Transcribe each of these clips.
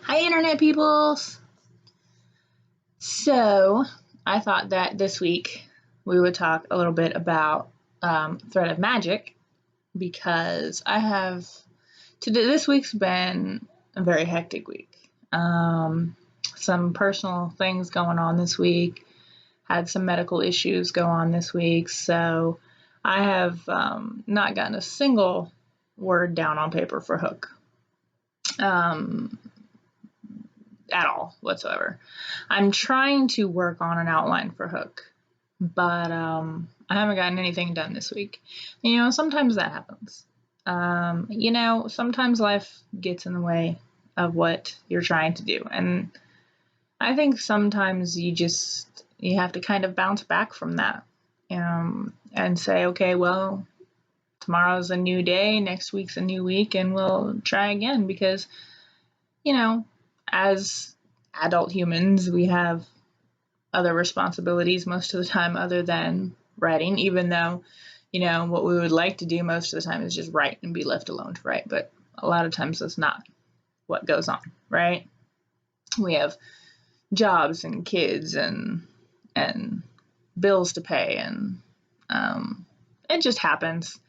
Hi, Internet peoples! So, I thought that this week we would talk a little bit about Thread of Magic because this week's been a very hectic week. Some personal things going on this week, had some medical issues go on this week, so I have not gotten a single word down on paper for Hook. At all whatsoever. I'm trying to work on an outline for Hook, but I haven't gotten anything done this week. Sometimes that happens. Sometimes life gets in the way of what you're trying to do, and I think sometimes you have to kind of bounce back from that, and say, okay, well, tomorrow's a new day, next week's a new week, and we'll try again because, as adult humans, we have other responsibilities most of the time other than writing, even though, what we would like to do most of the time is just write and be left alone to write. But a lot of times that's not what goes on, right? We have jobs and kids and bills to pay, and it just happens.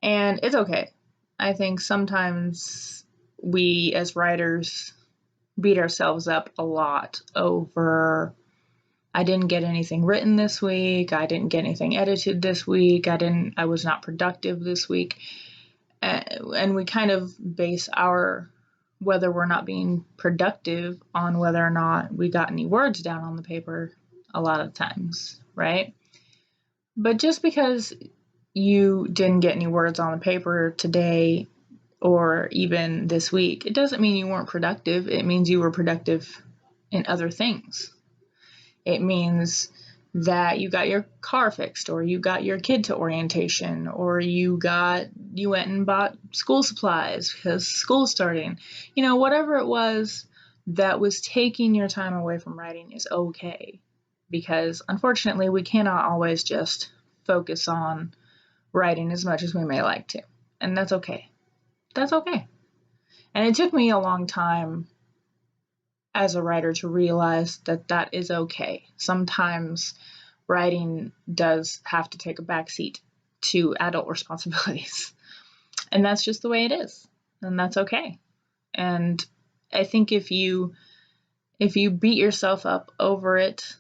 And it's okay. I think sometimes we as writers beat ourselves up a lot over, I didn't get anything written this week, I didn't get anything edited this week, I was not productive this week. And we kind of base whether we're not being productive on whether or not we got any words down on the paper a lot of times, right? But just because you didn't get any words on the paper today or even this week, it doesn't mean you weren't productive. It means you were productive in other things. It means that you got your car fixed, or you got your kid to orientation, or you went and bought school supplies because school's starting. Whatever it was that was taking your time away from writing is okay, because unfortunately we cannot always just focus on writing as much as we may like to, and that's okay. That's okay. And it took me a long time as a writer to realize that that is okay. Sometimes writing does have to take a backseat to adult responsibilities. And that's just the way it is. And that's okay. And I think if you beat yourself up over it,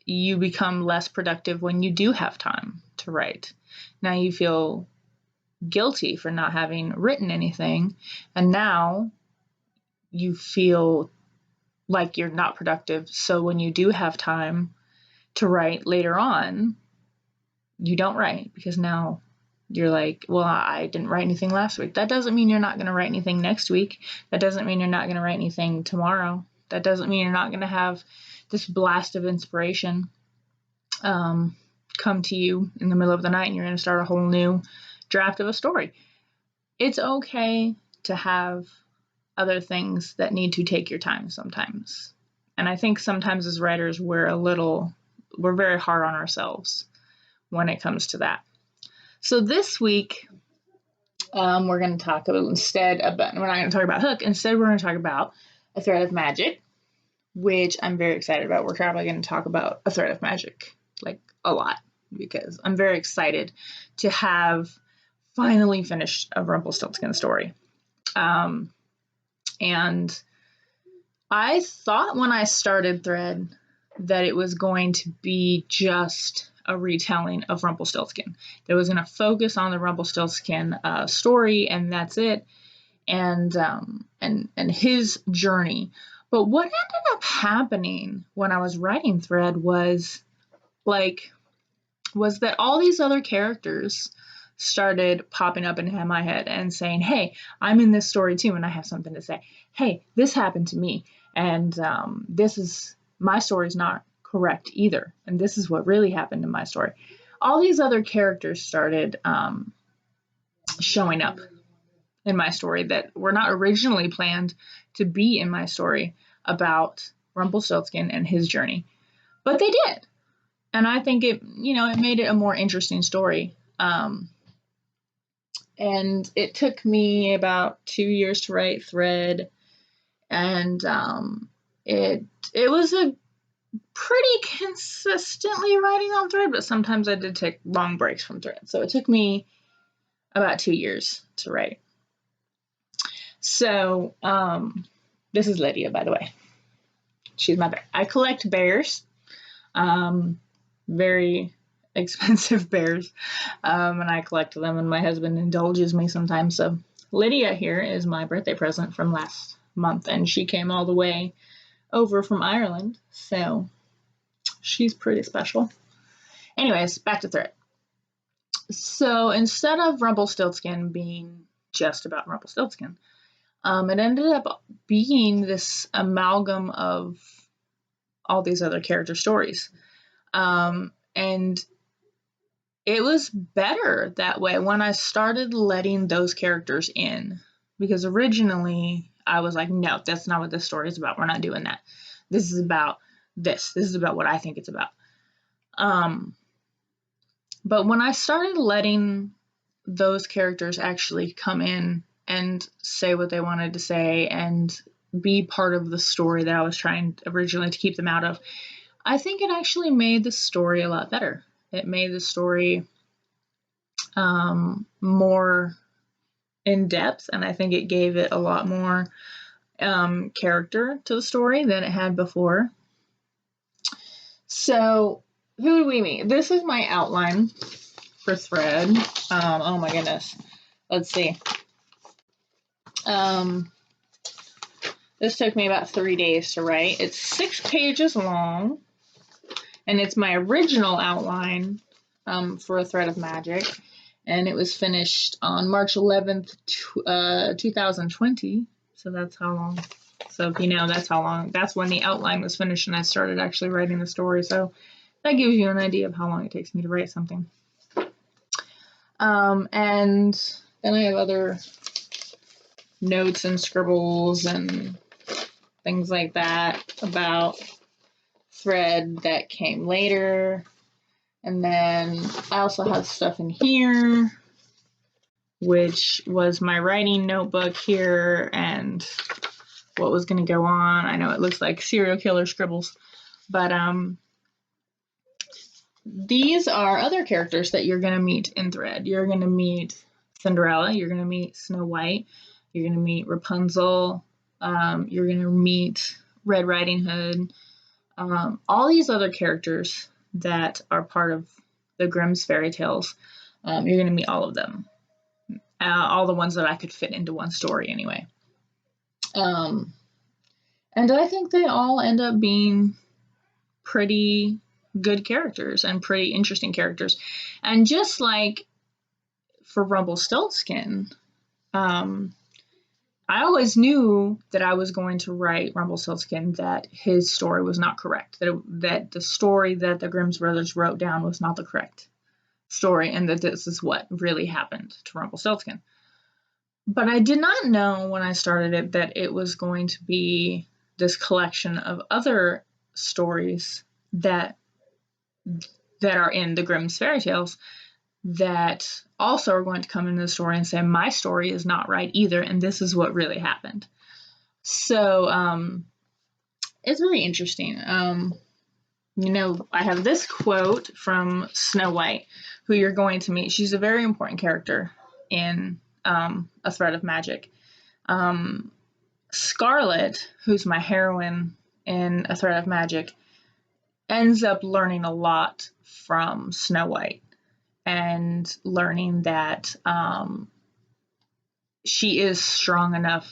you become less productive when you do have time to write. Now you feel guilty for not having written anything, and now you feel like you're not productive. So when you do have time to write later on, you don't write because now you're like, well, I didn't write anything last week. That doesn't mean you're not going to write anything next week. That doesn't mean you're not going to write anything tomorrow. That doesn't mean you're not going to have this blast of inspiration come to you in the middle of the night and you're going to start a whole new draft of a story. It's okay to have other things that need to take your time sometimes. And I think sometimes as writers, we're very hard on ourselves when it comes to that. So this week, we're going to talk about, we're not going to talk about Hook. Instead, we're going to talk about A Thread of Magic, which I'm very excited about. We're probably going to talk about A Thread of Magic, like a lot, because I'm very excited to have finally finished a Rumpelstiltskin story. And I thought when I started Thread that it was going to be just a retelling of Rumpelstiltskin. That was going to focus on the Rumpelstiltskin story, and that's it, and his journey. But what ended up happening when I was writing Thread was that all these other characters started popping up in my head and saying, hey, I'm in this story too, and I have something to say. Hey, this happened to me, and my story's not correct either, and this is what really happened in my story. All these other characters started showing up in my story that were not originally planned to be in my story about Rumpelstiltskin and his journey, but they did. And I think it made it a more interesting story. And it took me about 2 years to write Thread, And it was a pretty consistently writing on Thread, but sometimes I did take long breaks from Thread. So it took me about 2 years to write. So this is Lydia, by the way. She's my bear. I collect bears, very expensive bears, and I collect them, and my husband indulges me sometimes. So Lydia here is my birthday present from last month, and she came all the way over from Ireland, so she's pretty special. Anyways, back to Thread. So instead of Rumpelstiltskin being just about Rumpelstiltskin, it ended up being this amalgam of all these other character stories. And it was better that way when I started letting those characters in, because originally I was like, no, that's not what this story is about. We're not doing that. This is about this. This is about what I think it's about. But when I started letting those characters actually come in and say what they wanted to say and be part of the story that I was trying originally to keep them out of, I think it actually made the story a lot better. It made the story more in depth, and I think it gave it a lot more character to the story than it had before. So, who do we meet? This is my outline for Thread. Oh my goodness. Let's see. This took me about 3 days to write. It's 6 pages long, and it's my original outline for A Thread of Magic, and it was finished on March 11th, 2020, so that's how long. So if you know, that's how long. That's when the outline was finished, and I started actually writing the story, so that gives you an idea of how long it takes me to write something. And then I have other notes and scribbles and things like that about Thread that came later. And then I also have stuff in here, which was my writing notebook here and what was going to go on. I know it looks like serial killer scribbles, but these are other characters that you're going to meet in Thread. You're going to meet Cinderella, you're going to meet Snow White, you're going to meet Rapunzel, you're going to meet Red Riding Hood, all these other characters that are part of the Grimm's fairy tales. You're going to meet all of them, all the ones that I could fit into one story anyway. And I think they all end up being pretty good characters and pretty interesting characters. And just like for Rumpelstiltskin, I always knew that I was going to write Rumpelstiltskin that his story was not correct, that the story that the Grimm's brothers wrote down was not the correct story, and that this is what really happened to Rumpelstiltskin. But I did not know when I started it that it was going to be this collection of other stories that are in the Grimm's fairy tales that also are going to come into the story and say, my story is not right either, and this is what really happened. So it's really interesting. I have this quote from Snow White, who you're going to meet. She's a very important character in A Thread of Magic. Scarlet, who's my heroine in A Thread of Magic, ends up learning a lot from Snow White and learning that she is strong enough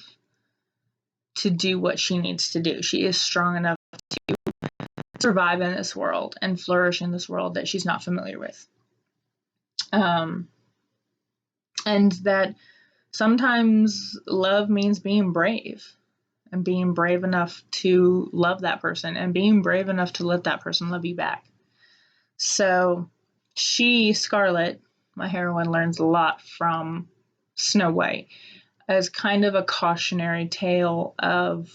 to do what she needs to do. She is strong enough to survive in this world and flourish in this world that she's not familiar with. And that sometimes love means being brave, and being brave enough to love that person, and being brave enough to let that person love you back. So Scarlet, my heroine, learns a lot from Snow White as kind of a cautionary tale of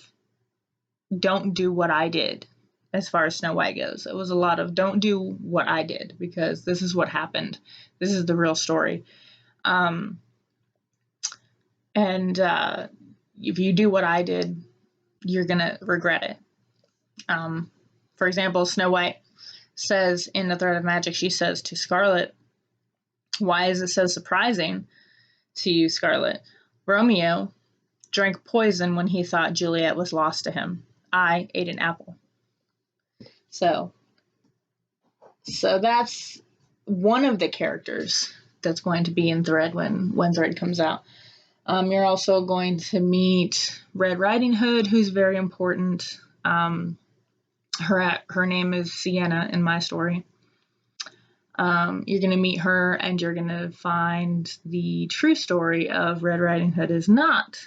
don't do what I did. As far as Snow White goes, it was a lot of don't do what I did, because this is what happened. This is the real story. And if you do what I did, you're going to regret it. For example, Snow White says in The Thread of Magic, she says to Scarlet, "Why is it so surprising to you, Scarlet? Romeo drank poison when he thought Juliet was lost to him. I ate an apple." So that's one of the characters that's going to be in Thread when Thread comes out. You're also going to meet Red Riding Hood, who's very important. Her name is Sienna in my story. You're going to meet her, and you're going to find the true story of Red Riding Hood is not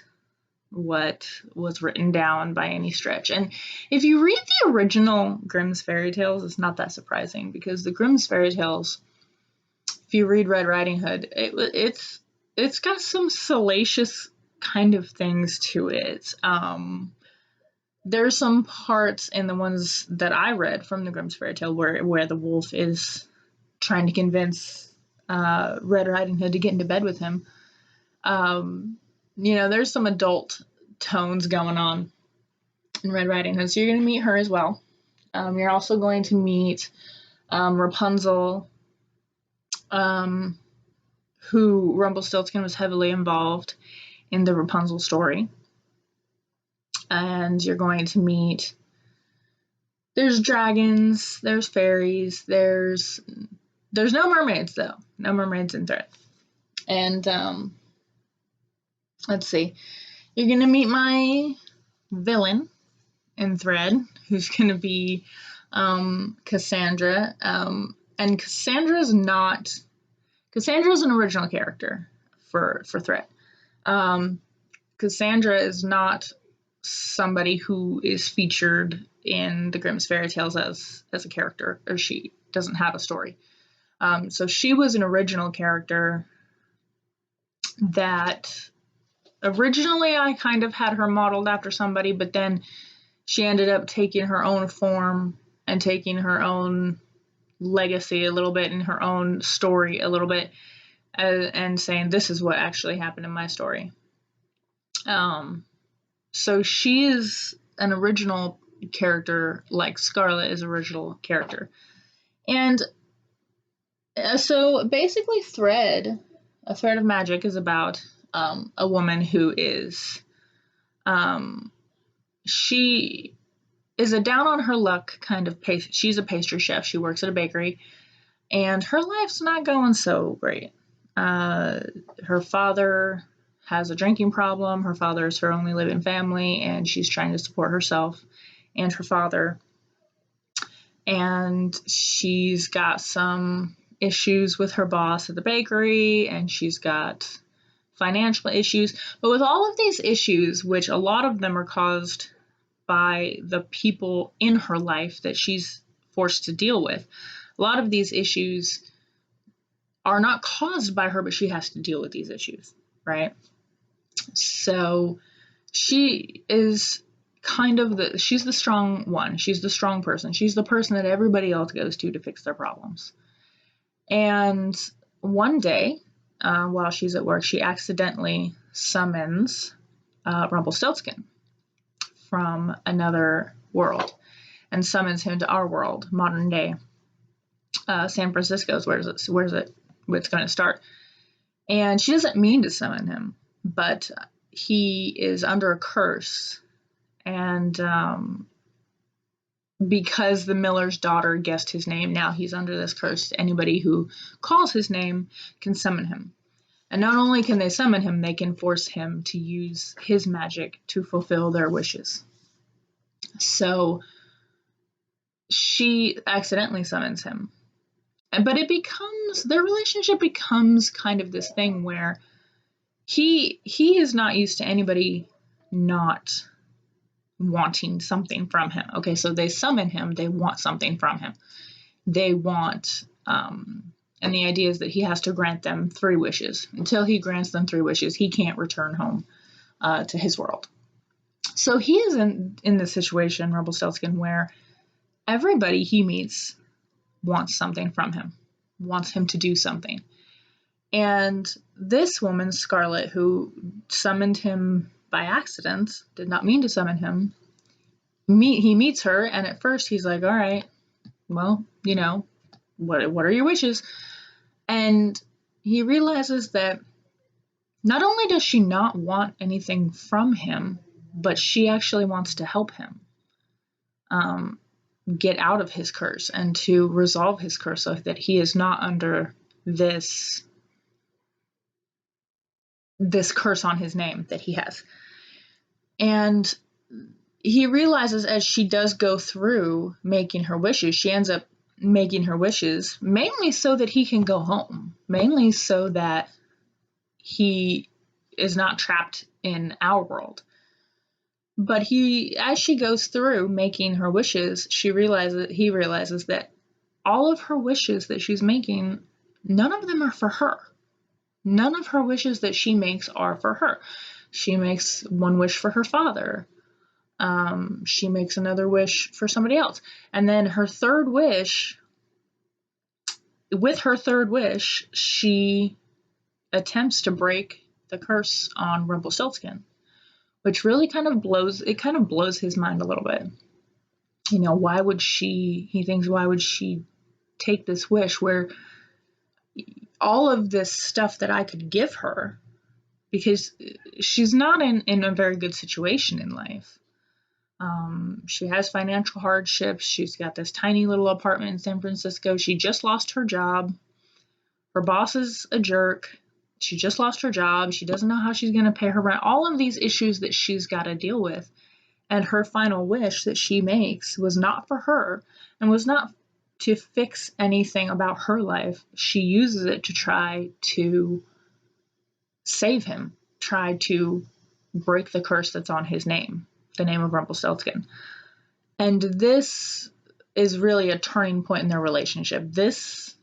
what was written down by any stretch. And if you read the original Grimm's fairy tales, it's not that surprising, because the Grimm's fairy tales, if you read Red Riding Hood, it's got some salacious kind of things to it. There's some parts in the ones that I read from the Grimm's fairy tale where the wolf is trying to convince Red Riding Hood to get into bed with him. There's some adult tones going on in Red Riding Hood, so you're going to meet her as well. You're also going to meet Rapunzel, who Rumpelstiltskin was heavily involved in the Rapunzel story. And you're going to meet, there's dragons, there's fairies, there's no mermaids, though. No mermaids in Thread. And let's see. You're going to meet my villain in Thread, who's going to be Cassandra. And Cassandra's an original character for Thread. Cassandra is not somebody who is featured in the Grimm's fairy tales as a character, or she doesn't have a story. So she was an original character that originally I kind of had her modeled after somebody, but then she ended up taking her own form and taking her own legacy a little bit and her own story a little bit, and saying, this is what actually happened in my story. So she is an original character, like Scarlet is an original character. And so basically A Thread of Magic is about a woman who is, she is a down on her luck kind of she's a pastry chef. She works at a bakery, and her life's not going so great. Her father has a drinking problem. Her father is her only living family, and she's trying to support herself and her father. And she's got some issues with her boss at the bakery, and she's got financial issues. But with all of these issues, which a lot of them are caused by the people in her life that she's forced to deal with, a lot of these issues are not caused by her, but she has to deal with these issues, right? So she is she's the strong one. She's the strong person. She's the person that everybody else goes to fix their problems. And one day, while she's at work, she accidentally summons Rumpelstiltskin from another world and summons him to our world, modern day San Francisco is where it's going to start. And she doesn't mean to summon him, but he is under a curse. And because the miller's daughter guessed his name, now he's under this curse. Anybody who calls his name can summon him. And not only can they summon him, they can force him to use his magic to fulfill their wishes. So she accidentally summons him. But their relationship becomes kind of this thing where he is not used to anybody not wanting something from him. Okay, so they summon him, they want something from him. They want, and the idea is that he has to grant them 3 wishes. Until he grants them 3 wishes, he can't return home to his world. So he is in this situation, Rumpelstiltskin, where everybody he meets wants something from him, wants him to do something. And this woman, Scarlet, who summoned him by accident, did not mean to summon him, he meets her, and at first he's like, all right, well, what are your wishes? And he realizes that not only does she not want anything from him, but she actually wants to help him um, get out of his curse and to resolve his curse so that he is not under this curse on his name that he has. And he realizes as she does go through making her wishes, she ends up making her wishes mainly so that he can go home, mainly so that he is not trapped in our world. But as she goes through making her wishes, he realizes that all of her wishes that she's making, none of them are for her. None of her wishes that she makes are for her. She makes one wish for her father. She makes another wish for somebody else. And then with her third wish, she attempts to break the curse on Rumpelstiltskin, which really kind of blows his mind a little bit. He thinks, why would she take this wish where all of this stuff that I could give her, because she's not in a very good situation in life. She has financial hardships. She's got this tiny little apartment in San Francisco. She just lost her job. Her boss is a jerk. She just lost her job. She doesn't know how she's going to pay her rent. All of these issues that she's got to deal with. And her final wish that she makes was not for her and was not to fix anything about her life. She uses it to try to save him, try to break the curse that's on his name, the name of Rumpelstiltskin. And this is really a turning point in their relationship. This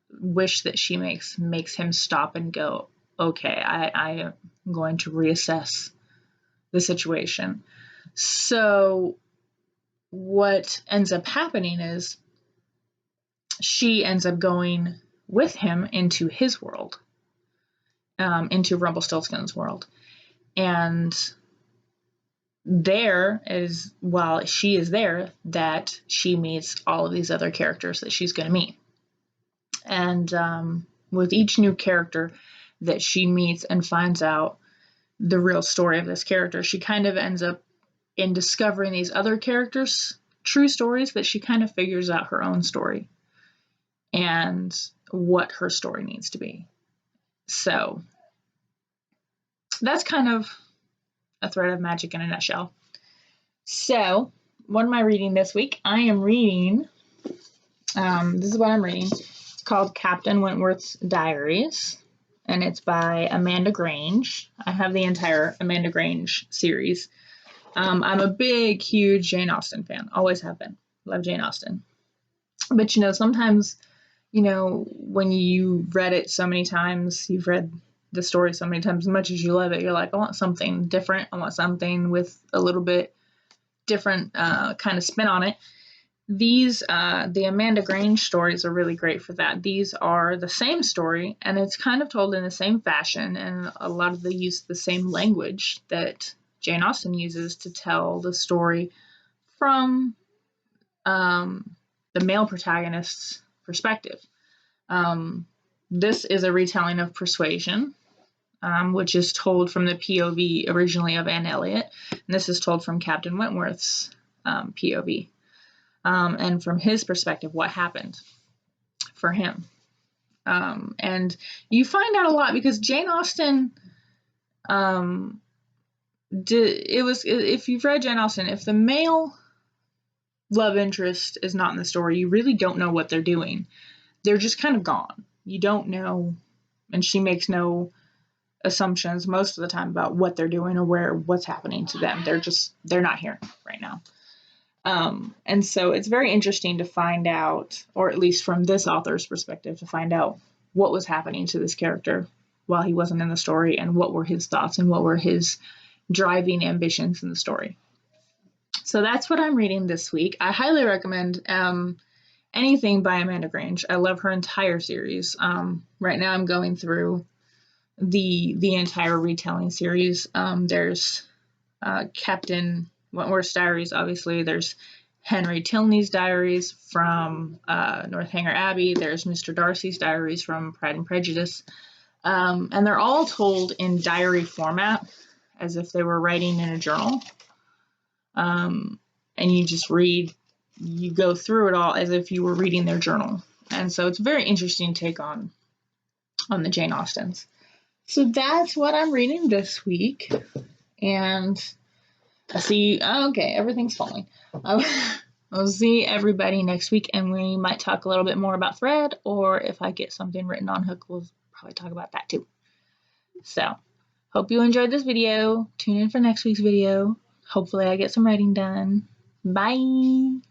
wish that she makes him stop and go, okay, I am going to reassess the situation. So what ends up happening is she ends up going with him into his world, into Rumpelstiltskin's world. And while she is there, that she meets all of these other characters that she's going to meet. And with each new character that she meets and finds out the real story of this character, she kind of ends up in discovering these other characters' true stories, that she kind of figures out her own story and what her story needs to be. So that's kind of a thread of magic in a nutshell. So what am I reading this week? I am reading, this is what I'm reading. It's called Captain Wentworth's Diaries, and it's by Amanda Grange. I have the entire Amanda Grange series. I'm a big, huge Jane Austen fan. Always have been. Love Jane Austen. But, sometimes, when you read it so many times, you've read the story so many times, as much as you love it, you're like, I want something different. I want something with a little bit different kind of spin on it. The Amanda Grange stories are really great for that. These are the same story, and it's kind of told in the same fashion, and a lot of they use the same language that Jane Austen uses to tell the story from the male protagonist's perspective. This is a retelling of Persuasion, which is told from the POV originally of Anne Elliot, and this is told from Captain Wentworth's POV, and from his perspective, what happened for him. And you find out a lot because Jane Austen, if you've read Jane Austen, if the male love interest is not in the story, you really don't know what they're doing. They're just kind of gone. You don't know, and she makes no assumptions most of the time about what they're doing or what's happening to them. They're not here right now. And so it's very interesting to find out, or at least from this author's perspective, to find out what was happening to this character while he wasn't in the story, and what were his thoughts and what were his driving ambitions in the story. So that's what I'm reading this week. I highly recommend anything by Amanda Grange. I love her entire series. Right now I'm going through the entire retelling series. There's Captain Wentworth's Diaries, obviously. There's Henry Tilney's Diaries from Northanger Abbey. There's Mr. Darcy's Diaries from Pride and Prejudice. And they're all told in diary format, as if they were writing in a journal. And you just you go through it all as if you were reading their journal. And so it's a very interesting take on the Jane Austens. So that's what I'm reading this week. And I see, okay, everything's falling. I'll see everybody next week, and we might talk a little bit more about Fred, or if I get something written on Hook, we'll probably talk about that too. So, hope you enjoyed this video. Tune in for next week's video. Hopefully I get some writing done. Bye!